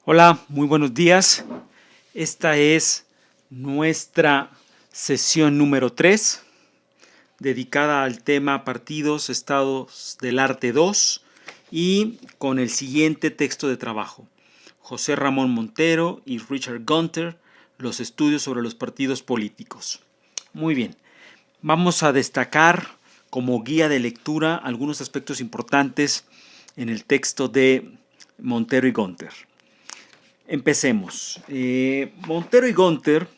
Hola, muy buenos días. Esta es nuestra sesión número 3, dedicada al tema Partidos, Estados del Arte 2 y con el siguiente texto de trabajo. José Ramón Montero y Richard Gunter, los estudios sobre los partidos políticos. Muy bien, vamos a destacar como guía de lectura algunos aspectos importantes en el texto de Montero y Gunter. Empecemos. Montero y Gunter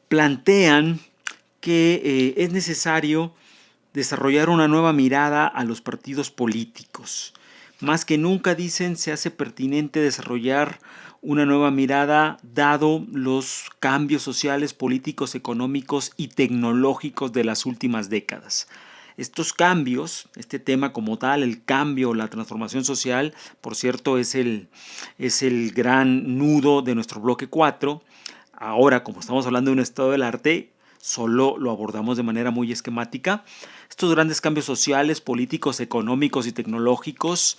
plantean que es necesario desarrollar una nueva mirada a los partidos políticos. Más que nunca, dicen, se hace pertinente desarrollar una nueva mirada dado los cambios sociales, políticos, económicos y tecnológicos de las últimas décadas. Estos cambios, este tema como tal, el cambio, la transformación social, por cierto, es el gran nudo de nuestro bloque 4. Ahora, como estamos hablando de un estado del arte, solo lo abordamos de manera muy esquemática. Estos grandes cambios sociales, políticos, económicos y tecnológicos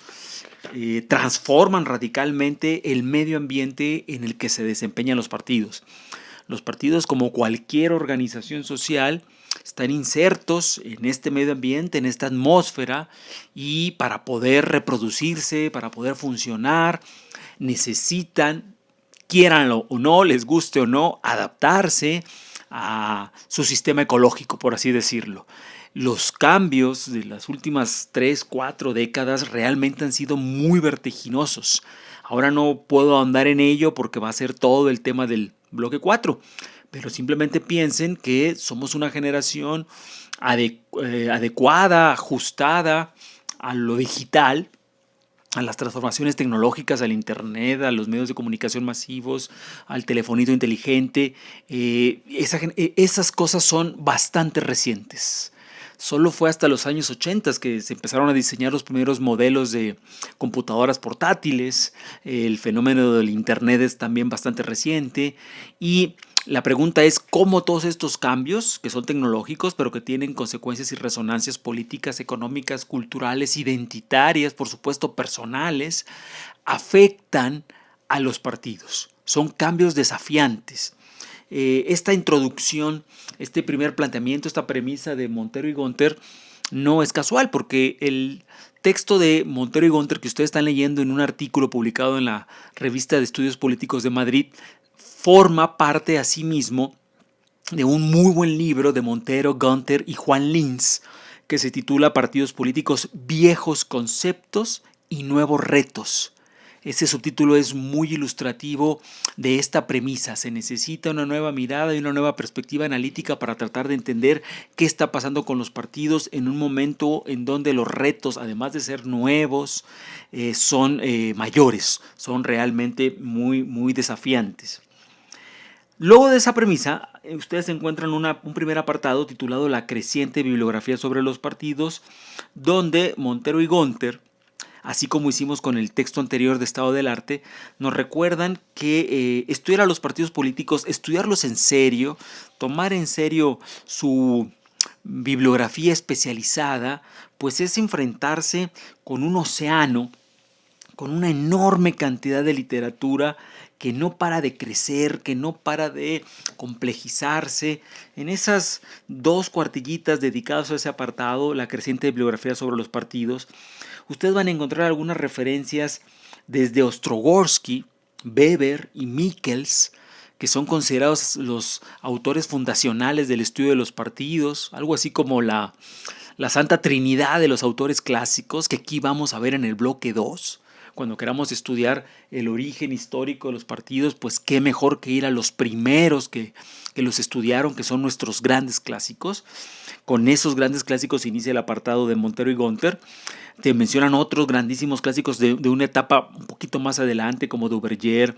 transforman radicalmente el medio ambiente en el que se desempeñan los partidos. Los partidos, como cualquier organización social, están insertos en este medio ambiente, en esta atmósfera, y para poder reproducirse, para poder funcionar, necesitan, quieranlo o no, les guste o no, adaptarse a su sistema ecológico, por así decirlo. Los cambios de las últimas 3, 4 décadas realmente han sido muy vertiginosos. Ahora no puedo ahondar en ello porque va a ser todo el tema del bloque 4, pero simplemente piensen que somos una generación adecuada, ajustada a lo digital, a las transformaciones tecnológicas, al internet, a los medios de comunicación masivos, al telefonito inteligente. Esas cosas son bastante recientes. Solo fue hasta los años 80 que se empezaron a diseñar los primeros modelos de computadoras portátiles. El fenómeno del internet es también bastante reciente. Y la pregunta es cómo todos estos cambios, que son tecnológicos, pero que tienen consecuencias y resonancias políticas, económicas, culturales, identitarias, por supuesto personales, afectan a los partidos. Son cambios desafiantes. Esta introducción, este primer planteamiento, esta premisa de Montero y Gunter no es casual, porque el texto de Montero y Gunter que ustedes están leyendo en un artículo publicado en la Revista de Estudios Políticos de Madrid forma parte asimismo de un muy buen libro de Montero, Gunter y Juan Linz que se titula Partidos Políticos, Viejos Conceptos y Nuevos Retos. Ese subtítulo es muy ilustrativo de esta premisa. Se necesita una nueva mirada y una nueva perspectiva analítica para tratar de entender qué está pasando con los partidos en un momento en donde los retos, además de ser nuevos, son mayores, son realmente muy desafiantes. Luego de esa premisa, ustedes encuentran un primer apartado titulado La creciente bibliografía sobre los partidos, donde Montero y Gunter, así como hicimos con el texto anterior de Estado del Arte, nos recuerdan que estudiar a los partidos políticos, estudiarlos en serio, tomar en serio su bibliografía especializada, pues es enfrentarse con un océano, con una enorme cantidad de literatura que no para de crecer, que no para de complejizarse. En esas 2 cuartillitas dedicadas a ese apartado, la creciente bibliografía sobre los partidos, ustedes van a encontrar algunas referencias desde Ostrogorsky, Weber y Michels, que son considerados los autores fundacionales del estudio de los partidos, algo así como la Santa Trinidad de los autores clásicos, que aquí vamos a ver en el bloque 2. Cuando queramos estudiar el origen histórico de los partidos, pues qué mejor que ir a los primeros que los estudiaron, que son nuestros grandes clásicos. Con esos grandes clásicos inicia el apartado de Montero y Gunter. Te mencionan otros grandísimos clásicos de una etapa un poquito más adelante, como Duverger,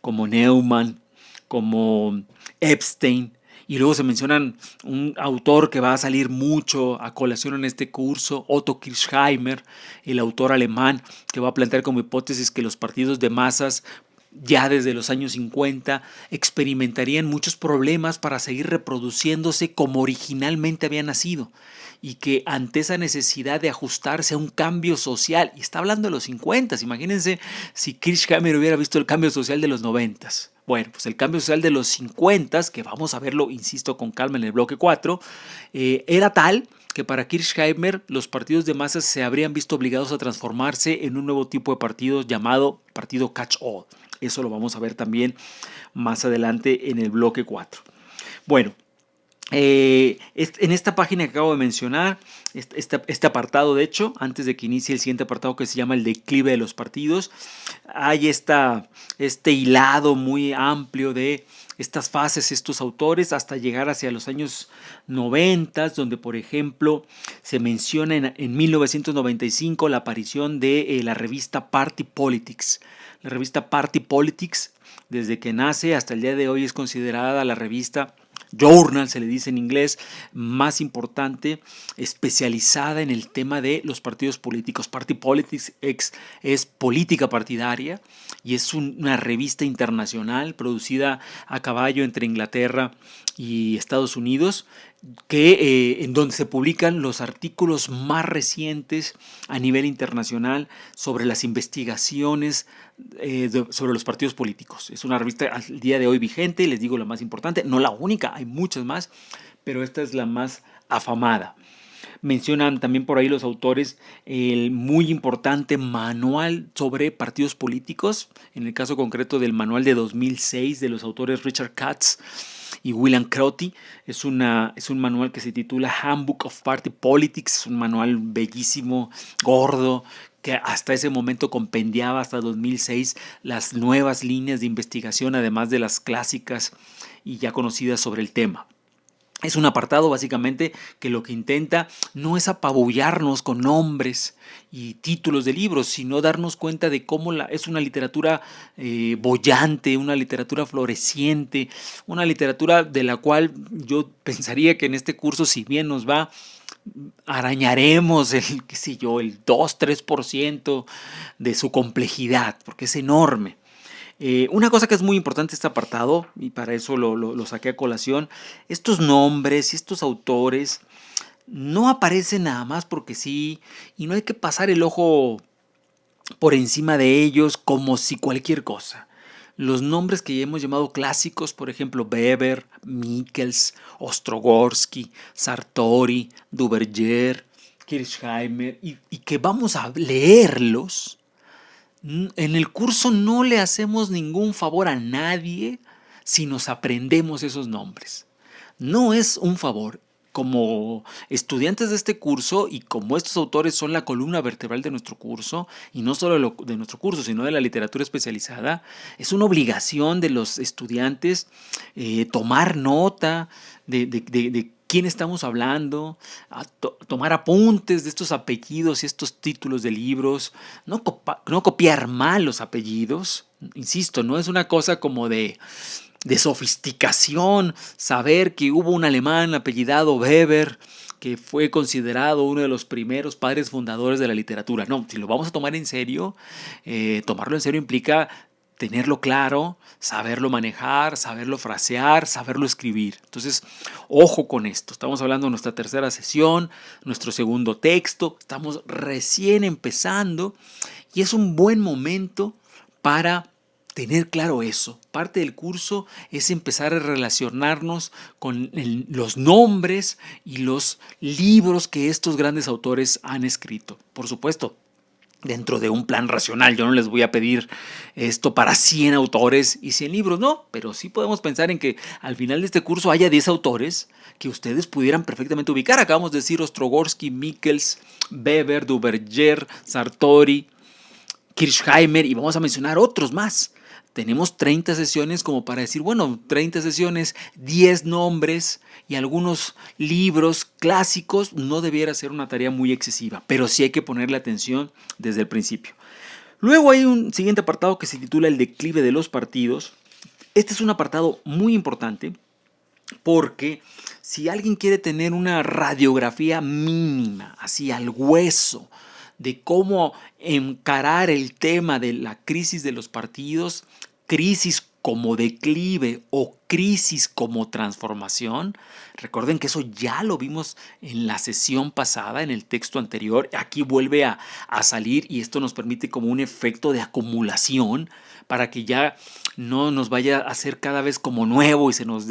como Neumann, como Epstein. Y luego se mencionan un autor que va a salir mucho a colación en este curso, Otto Kirchheimer, el autor alemán, que va a plantear como hipótesis que los partidos de masas ya desde los años 50 experimentarían muchos problemas para seguir reproduciéndose como originalmente había nacido y que ante esa necesidad de ajustarse a un cambio social, y está hablando de los 50, imagínense si Kirchheimer hubiera visto el cambio social de los 90. Bueno, pues el cambio social de los 50, que vamos a verlo, insisto, con calma en el bloque 4, era tal que para Kirchheimer los partidos de masas se habrían visto obligados a transformarse en un nuevo tipo de partido llamado partido catch-all. Eso lo vamos a ver también más adelante en el bloque 4. Bueno, en esta página que acabo de mencionar, este apartado, de hecho, antes de que inicie el siguiente apartado que se llama el declive de los partidos, hay este hilado muy amplio de estas fases, estos autores, hasta llegar hacia los años 90, donde, por ejemplo, se menciona en 1995 la aparición de la revista Party Politics. La revista Party Politics, desde que nace hasta el día de hoy, es considerada la revista journal, se le dice en inglés, más importante, especializada en el tema de los partidos políticos. Party Politics es política partidaria y es una revista internacional producida a caballo entre Inglaterra y Estados Unidos, en donde se publican los artículos más recientes a nivel internacional sobre las investigaciones sobre los partidos políticos. Es una revista al día de hoy vigente, les digo la más importante, no la única, hay muchas más, pero esta es la más afamada. Mencionan también por ahí los autores el muy importante manual sobre partidos políticos, en el caso concreto del manual de 2006 de los autores Richard Katz y William Crotty. Es un manual que se titula Handbook of Party Politics, un manual bellísimo, gordo, que hasta ese momento compendiaba hasta 2006 las nuevas líneas de investigación, además de las clásicas y ya conocidas sobre el tema. Es un apartado básicamente que lo que intenta no es apabullarnos con nombres y títulos de libros, sino darnos cuenta de cómo es una literatura boyante, una literatura floreciente, una literatura de la cual yo pensaría que en este curso, si bien nos va, arañaremos el 2-3% de su complejidad, porque es enorme. Una cosa que es muy importante este apartado, y para eso lo saqué a colación, estos nombres y estos autores no aparecen nada más porque sí, y no hay que pasar el ojo por encima de ellos como si cualquier cosa. Los nombres que ya hemos llamado clásicos, por ejemplo, Weber, Michels, Ostrogorsky, Sartori, Duverger, Kirchheimer, y que vamos a leerlos, en el curso no le hacemos ningún favor a nadie si nos aprendemos esos nombres. No es un favor. Como estudiantes de este curso y como estos autores son la columna vertebral de nuestro curso, y no solo de nuestro curso, sino de la literatura especializada, es una obligación de los estudiantes tomar nota de quién estamos hablando, tomar apuntes de estos apellidos y estos títulos de libros, no copiar mal los apellidos. Insisto, no es una cosa como de sofisticación saber que hubo un alemán apellidado Weber que fue considerado uno de los primeros padres fundadores de la literatura. No, si lo vamos a tomar en serio, tomarlo en serio implica tenerlo claro, saberlo manejar, saberlo frasear, saberlo escribir. Entonces, ojo con esto. Estamos hablando de nuestra tercera sesión, nuestro segundo texto. Estamos recién empezando y es un buen momento para tener claro eso. Parte del curso es empezar a relacionarnos con los nombres y los libros que estos grandes autores han escrito. Por supuesto, dentro de un plan racional. Yo no les voy a pedir esto para 100 autores y 100 libros, no, pero sí podemos pensar en que al final de este curso haya 10 autores que ustedes pudieran perfectamente ubicar. Acabamos de decir Ostrogorsky, Michels, Weber, Duverger, Sartori, Kirchheimer, y vamos a mencionar otros más. Tenemos 30 sesiones como para decir, bueno, 30 sesiones, 10 nombres y algunos libros clásicos, no debiera ser una tarea muy excesiva, pero sí hay que ponerle atención desde el principio. Luego hay un siguiente apartado que se titula El declive de los partidos. Este es un apartado muy importante porque si alguien quiere tener una radiografía mínima, así al hueso, de cómo encarar el tema de la crisis de los partidos, crisis como declive o crisis como transformación. Recuerden que eso ya lo vimos en la sesión pasada, en el texto anterior. Aquí vuelve a salir y esto nos permite como un efecto de acumulación para que ya no nos vaya a hacer cada vez como nuevo y se nos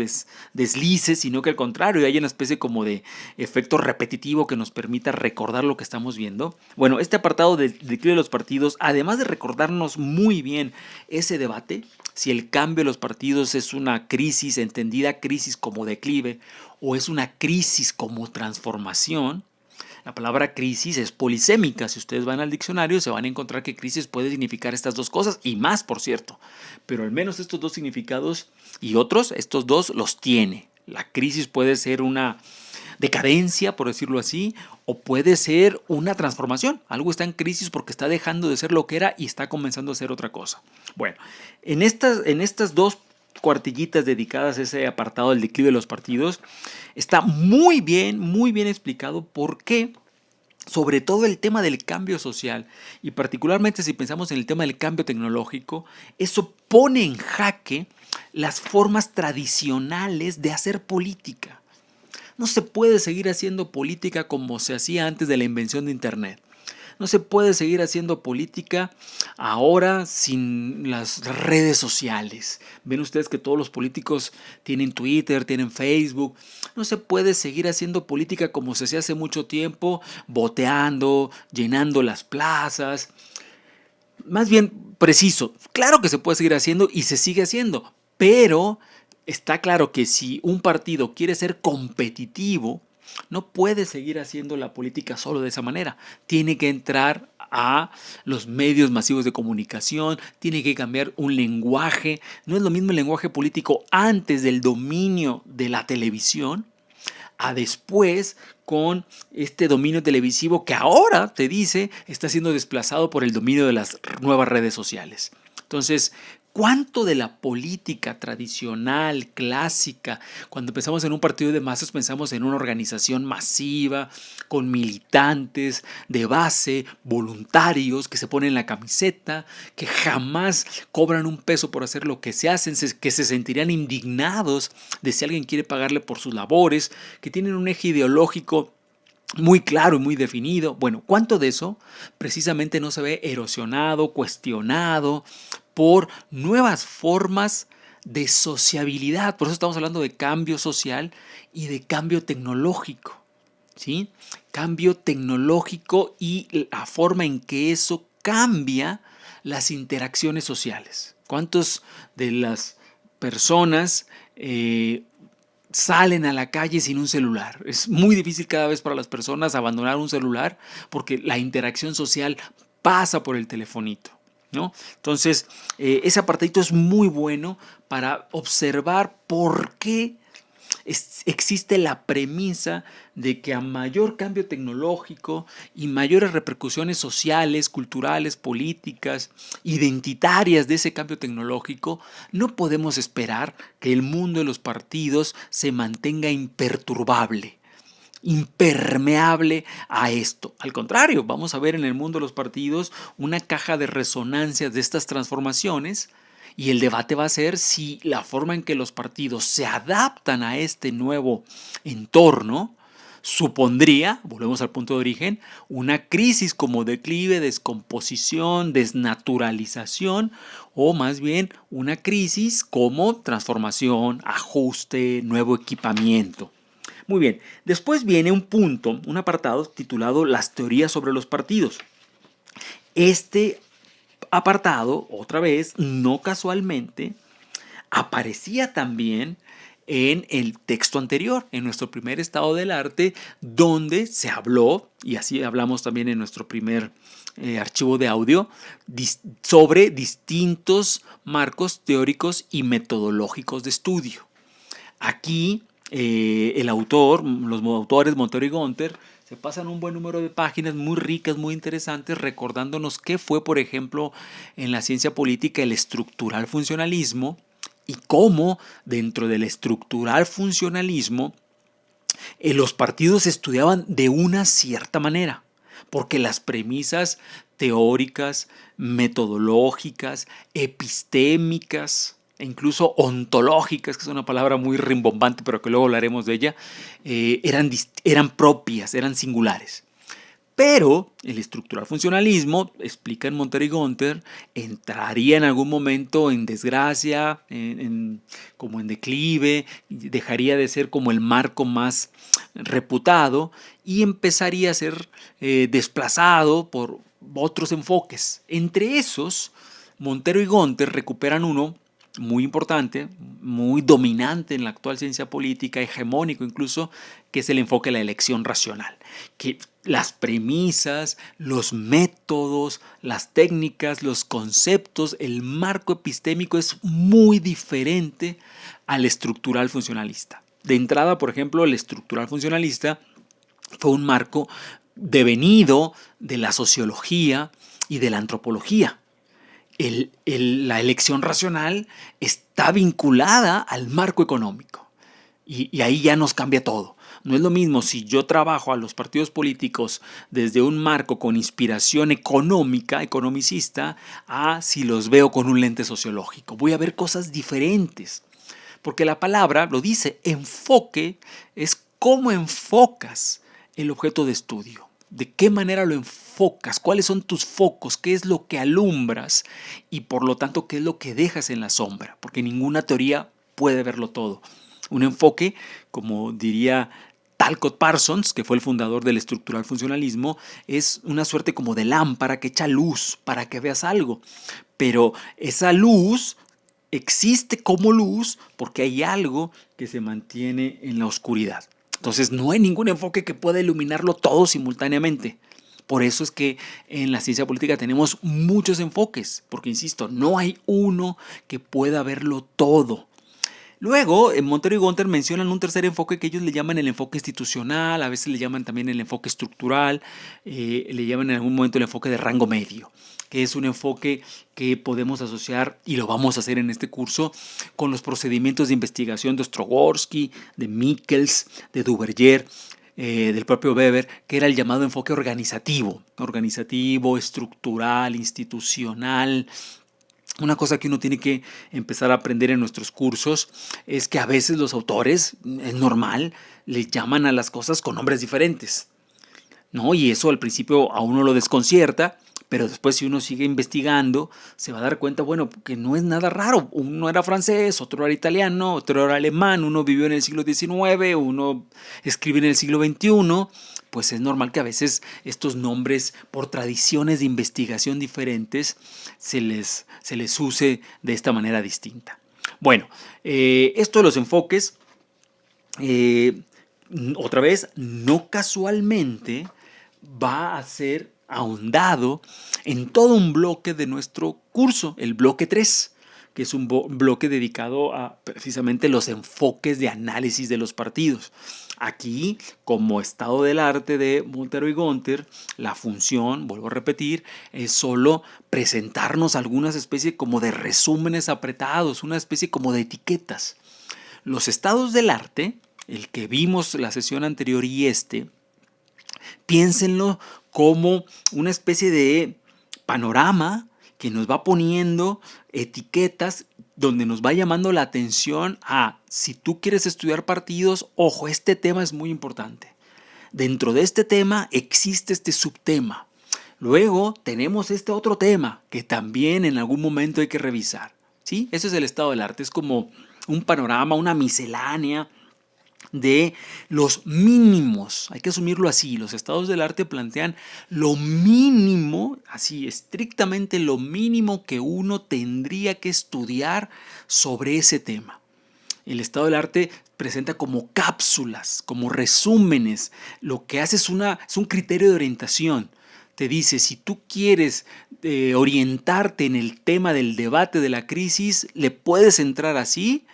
deslice, sino que al contrario, haya una especie como de efecto repetitivo que nos permita recordar lo que estamos viendo. Bueno, este apartado del declive de los partidos, además de recordarnos muy bien ese debate, si el cambio de los partidos es una crisis, entendida crisis como declive, o es una crisis como transformación. La palabra crisis es polisémica. Si ustedes van al diccionario se van a encontrar que crisis puede significar estas dos cosas y más, por cierto. Pero al menos estos dos significados y otros, estos dos los tiene. La crisis puede ser una decadencia, por decirlo así, o puede ser una transformación. Algo está en crisis porque está dejando de ser lo que era y está comenzando a ser otra cosa. Bueno, en estas dos cuartillitas dedicadas a ese apartado del declive de los partidos, está muy bien explicado por qué, sobre todo el tema del cambio social y particularmente si pensamos en el tema del cambio tecnológico, eso pone en jaque las formas tradicionales de hacer política. No se puede seguir haciendo política como se hacía antes de la invención de Internet. No se puede seguir haciendo política ahora sin las redes sociales. Ven ustedes que todos los políticos tienen Twitter, tienen Facebook. No se puede seguir haciendo política como se hacía hace mucho tiempo, boteando, llenando las plazas. Más bien preciso, claro que se puede seguir haciendo y se sigue haciendo, pero está claro que si un partido quiere ser competitivo, no puede seguir haciendo la política solo de esa manera. Tiene que entrar a los medios masivos de comunicación, tiene que cambiar un lenguaje. No es lo mismo el lenguaje político antes del dominio de la televisión a después con este dominio televisivo que ahora, te dice, está siendo desplazado por el dominio de las nuevas redes sociales. Entonces, ¿cuánto de la política tradicional, clásica, cuando pensamos en un partido de masas, pensamos en una organización masiva, con militantes de base, voluntarios que se ponen la camiseta, que jamás cobran un peso por hacer lo que se hacen, que se sentirían indignados de si alguien quiere pagarle por sus labores, que tienen un eje ideológico muy claro y muy definido? Bueno, ¿cuánto de eso precisamente no se ve erosionado, cuestionado por nuevas formas de sociabilidad? Por eso estamos hablando de cambio social y de cambio tecnológico, ¿sí? Cambio tecnológico y la forma en que eso cambia las interacciones sociales. ¿Cuántos de las personas salen a la calle sin un celular? Es muy difícil cada vez para las personas abandonar un celular porque la interacción social pasa por el telefonito, ¿no? Entonces, ese apartadito es muy bueno para observar por qué existe la premisa de que a mayor cambio tecnológico y mayores repercusiones sociales, culturales, políticas, identitarias de ese cambio tecnológico, no podemos esperar que el mundo de los partidos se mantenga imperturbable, impermeable a esto. Al contrario, vamos a ver en el mundo de los partidos una caja de resonancias de estas transformaciones. Y el debate va a ser si la forma en que los partidos se adaptan a este nuevo entorno supondría, volvemos al punto de origen, una crisis como declive, descomposición, desnaturalización, o más bien una crisis como transformación, ajuste, nuevo equipamiento. Muy bien, después viene un punto, un apartado titulado Las teorías sobre los partidos. Este apartado, otra vez, no casualmente, aparecía también en el texto anterior, en nuestro primer estado del arte, donde se habló, y así hablamos también en nuestro primer archivo de audio, sobre distintos marcos teóricos y metodológicos de estudio. Aquí los autores Montero y Gunter se pasan un buen número de páginas muy ricas, muy interesantes, recordándonos qué fue, por ejemplo, en la ciencia política el estructural funcionalismo y cómo dentro del estructural funcionalismo los partidos se estudiaban de una cierta manera, porque las premisas teóricas, metodológicas, epistémicas e incluso ontológicas, que es una palabra muy rimbombante, pero que luego hablaremos de ella, eran propias, eran singulares. Pero el estructural funcionalismo, explica en Montero y Gunter, entraría en algún momento en desgracia, como en declive, dejaría de ser como el marco más reputado y empezaría a ser desplazado por otros enfoques. Entre esos, Montero y Gunter recuperan uno muy importante, muy dominante en la actual ciencia política, hegemónico incluso, que es el enfoque de la elección racional. Que las premisas, los métodos, las técnicas, los conceptos, el marco epistémico es muy diferente al estructural funcionalista. De entrada, por ejemplo, el estructural funcionalista fue un marco devenido de la sociología y de la antropología. La elección racional está vinculada al marco económico y ahí ya nos cambia todo. No es lo mismo si yo trabajo a los partidos políticos desde un marco con inspiración económica, economicista, a si los veo con un lente sociológico. Voy a ver cosas diferentes. Porque la palabra lo dice, enfoque es cómo enfocas el objeto de estudio. ¿De qué manera lo enfocas? ¿Cuáles son tus focos? ¿Qué es lo que alumbras? Y por lo tanto, ¿qué es lo que dejas en la sombra? Porque ninguna teoría puede verlo todo. Un enfoque, como diría Talcott Parsons, que fue el fundador del estructural funcionalismo, es una suerte como de lámpara que echa luz para que veas algo. Pero esa luz existe como luz porque hay algo que se mantiene en la oscuridad. Entonces no hay ningún enfoque que pueda iluminarlo todo simultáneamente. Por eso es que en la ciencia política tenemos muchos enfoques, porque insisto, no hay uno que pueda verlo todo. Luego, Montero y Gunter mencionan un tercer enfoque que ellos le llaman el enfoque institucional, a veces le llaman también el enfoque estructural, le llaman en algún momento el enfoque de rango medio, que es un enfoque que podemos asociar, y lo vamos a hacer en este curso, con los procedimientos de investigación de Ostrogorsky, de Michels, de Duverger, del propio Weber, que era el llamado enfoque organizativo, estructural, institucional. Una cosa que uno tiene que empezar a aprender en nuestros cursos es que a veces los autores, es normal, le llaman a las cosas con nombres diferentes, ¿no? Y eso al principio a uno lo desconcierta, pero después si uno sigue investigando, se va a dar cuenta, bueno, que no es nada raro. Uno era francés, otro era italiano, otro era alemán, uno vivió en el siglo XIX, uno escribe en el siglo XXI. Pues es normal que a veces estos nombres, por tradiciones de investigación diferentes, se les use de esta manera distinta. Bueno, esto de los enfoques, otra vez, no casualmente va a ser ahondado en todo un bloque de nuestro curso, el bloque 3, que es un bloque dedicado a precisamente los enfoques de análisis de los partidos. Aquí, como estado del arte de Montero y Gunter, la función, vuelvo a repetir, es solo presentarnos algunas especies como de resúmenes apretados, una especie como de etiquetas. Los estados del arte, el que vimos la sesión anterior y piénsenlo como una especie de panorama que nos va poniendo etiquetas donde nos va llamando la atención a, si tú quieres estudiar partidos, ojo, este tema es muy importante. Dentro de este tema existe este subtema. Luego tenemos este otro tema que también en algún momento hay que revisar. ¿Sí? Ese es el estado del arte, es como un panorama, una miscelánea de los mínimos, hay que asumirlo así, los estados del arte plantean lo mínimo, así estrictamente lo mínimo que uno tendría que estudiar sobre ese tema. El estado del arte presenta como cápsulas, como resúmenes, lo que hace es un criterio de orientación. Te dice, si tú quieres orientarte en el tema del debate de la crisis, le puedes entrar así.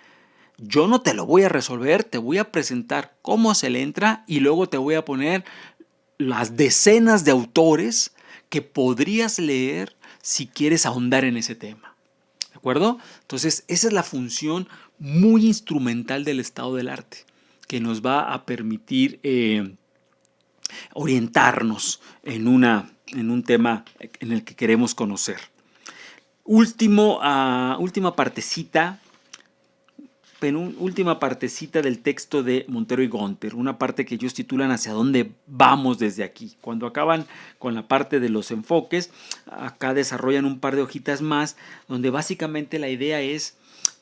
Yo no te lo voy a resolver, te voy a presentar cómo se le entra y luego te voy a poner las decenas de autores que podrías leer si quieres ahondar en ese tema. ¿De acuerdo? Entonces, esa es la función muy instrumental del estado del arte, que nos va a permitir orientarnos en una en un tema en el que queremos conocer. Última partecita última partecita del texto de Montero y Gunter, una parte que ellos titulan Hacia dónde vamos desde aquí. Cuando acaban con la parte de los enfoques, acá desarrollan un par de hojitas más, donde básicamente la idea es,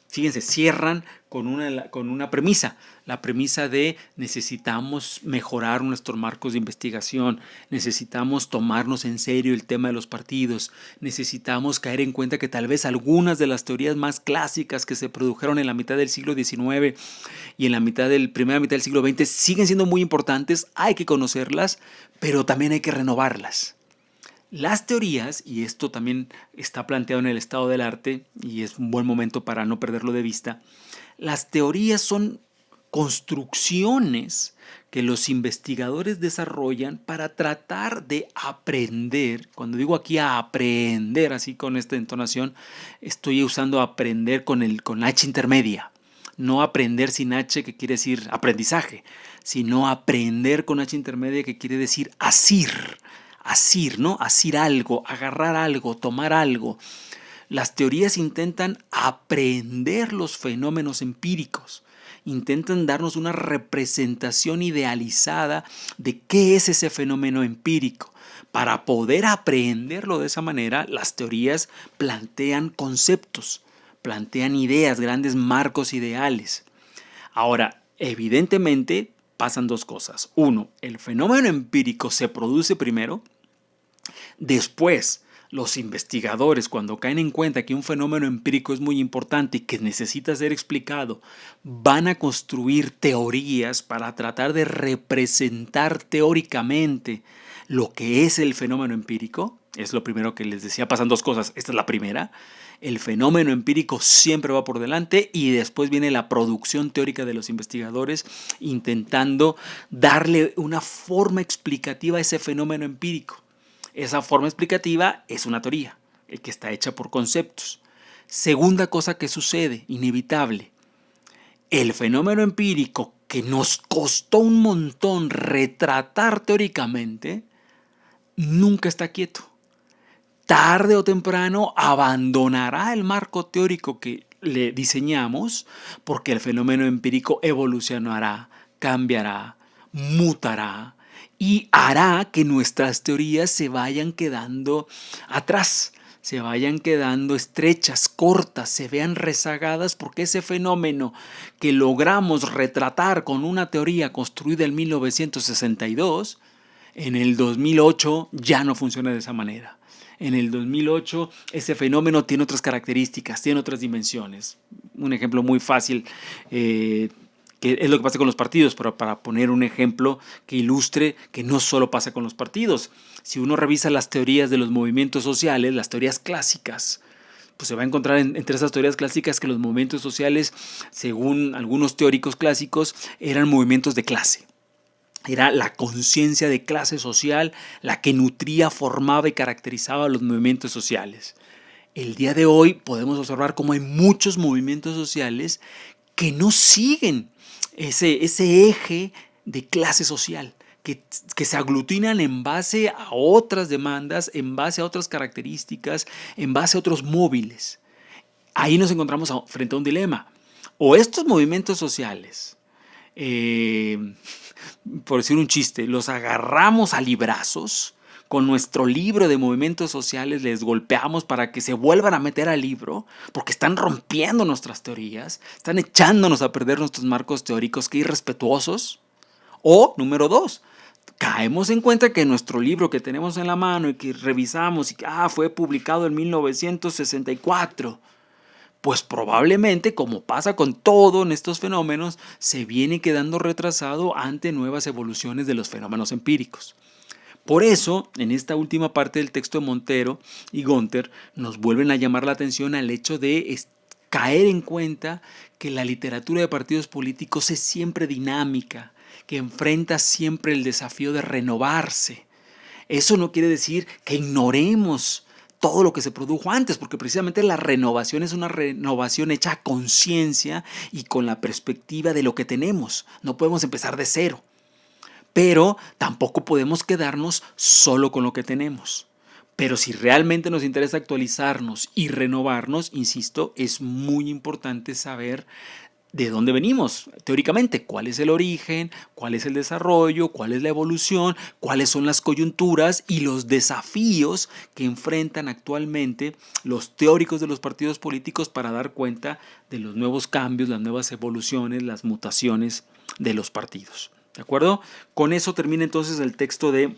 fíjense, cierran con una premisa, la premisa de necesitamos mejorar nuestros marcos de investigación, necesitamos tomarnos en serio el tema de los partidos, necesitamos caer en cuenta que tal vez algunas de las teorías más clásicas que se produjeron en la mitad del siglo XIX y en la primera mitad del siglo XX siguen siendo muy importantes, hay que conocerlas, pero también hay que renovarlas. Las teorías, y esto también está planteado en el estado del arte, y es un buen momento para no perderlo de vista, las teorías son construcciones que los investigadores desarrollan para tratar de aprender. Cuando digo aquí aprender, así con esta entonación, estoy usando aprender con H intermedia. No aprender sin H, que quiere decir aprendizaje, sino aprender con H intermedia, que quiere decir asir, ¿no? Asir algo, agarrar algo, tomar algo. Las teorías intentan aprender los fenómenos empíricos, intentan darnos una representación idealizada de qué es ese fenómeno empírico. Para poder aprenderlo de esa manera, las teorías plantean conceptos, plantean ideas, grandes marcos ideales. Ahora, evidentemente pasan dos cosas. Uno, el fenómeno empírico se produce primero. Después, los investigadores, cuando caen en cuenta que un fenómeno empírico es muy importante y que necesita ser explicado, van a construir teorías para tratar de representar teóricamente lo que es el fenómeno empírico. Es lo primero que les decía, pasan dos cosas. Esta es la primera. El fenómeno empírico siempre va por delante y después viene la producción teórica de los investigadores intentando darle una forma explicativa a ese fenómeno empírico. Esa forma explicativa es una teoría, que está hecha por conceptos. Segunda cosa que sucede, inevitable. El fenómeno empírico que nos costó un montón retratar teóricamente, nunca está quieto. Tarde o temprano abandonará el marco teórico que le diseñamos porque el fenómeno empírico evolucionará, cambiará, mutará y hará que nuestras teorías se vayan quedando atrás, se vayan quedando estrechas, cortas, se vean rezagadas porque ese fenómeno que logramos retratar con una teoría construida en 1962, en el 2008 ya no funciona de esa manera. En el 2008 ese fenómeno tiene otras características, tiene otras dimensiones. Un ejemplo muy fácil, que es lo que pasa con los partidos, pero para poner un ejemplo que ilustre que no solo pasa con los partidos. Si uno revisa las teorías de los movimientos sociales, las teorías clásicas, pues se va a encontrar entre esas teorías clásicas que los movimientos sociales, según algunos teóricos clásicos, eran movimientos de clase. Era la conciencia de clase social la que nutría, formaba y caracterizaba los movimientos sociales. El día de hoy podemos observar cómo hay muchos movimientos sociales que no siguen ese eje de clase social, que se aglutinan en base a otras demandas, en base a otras características, en base a otros móviles. Ahí nos encontramos frente a un dilema. O estos movimientos sociales, por decir un chiste, los agarramos a librazos, con nuestro libro de movimientos sociales les golpeamos para que se vuelvan a meter al libro, porque están rompiendo nuestras teorías, están echándonos a perder nuestros marcos teóricos, que irrespetuosos. O, número dos, caemos en cuenta que nuestro libro que tenemos en la mano y que revisamos y que fue publicado en 1964, pues probablemente, como pasa con todo en estos fenómenos, se viene quedando retrasado ante nuevas evoluciones de los fenómenos empíricos. Por eso, en esta última parte del texto de Montero y Gunter, nos vuelven a llamar la atención al hecho de caer en cuenta que la literatura de partidos políticos es siempre dinámica, que enfrenta siempre el desafío de renovarse. Eso no quiere decir que ignoremos todo lo que se produjo antes, porque precisamente la renovación es una renovación hecha a conciencia y con la perspectiva de lo que tenemos. No podemos empezar de cero. Pero tampoco podemos quedarnos solo con lo que tenemos. Pero si realmente nos interesa actualizarnos y renovarnos, insisto, es muy importante saber de dónde venimos, teóricamente, cuál es el origen, cuál es el desarrollo, cuál es la evolución, cuáles son las coyunturas y los desafíos que enfrentan actualmente los teóricos de los partidos políticos para dar cuenta de los nuevos cambios, las nuevas evoluciones, las mutaciones de los partidos. ¿De acuerdo? Con eso termina entonces el texto de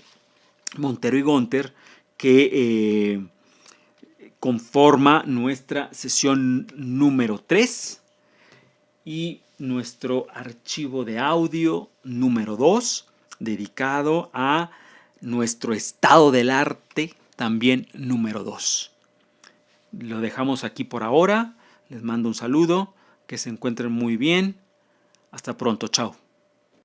Montero y Gunter que conforma nuestra sesión número 3 y nuestro archivo de audio número 2, dedicado a nuestro estado del arte, también número 2. Lo dejamos aquí por ahora. Les mando un saludo. Que se encuentren muy bien. Hasta pronto. Chao.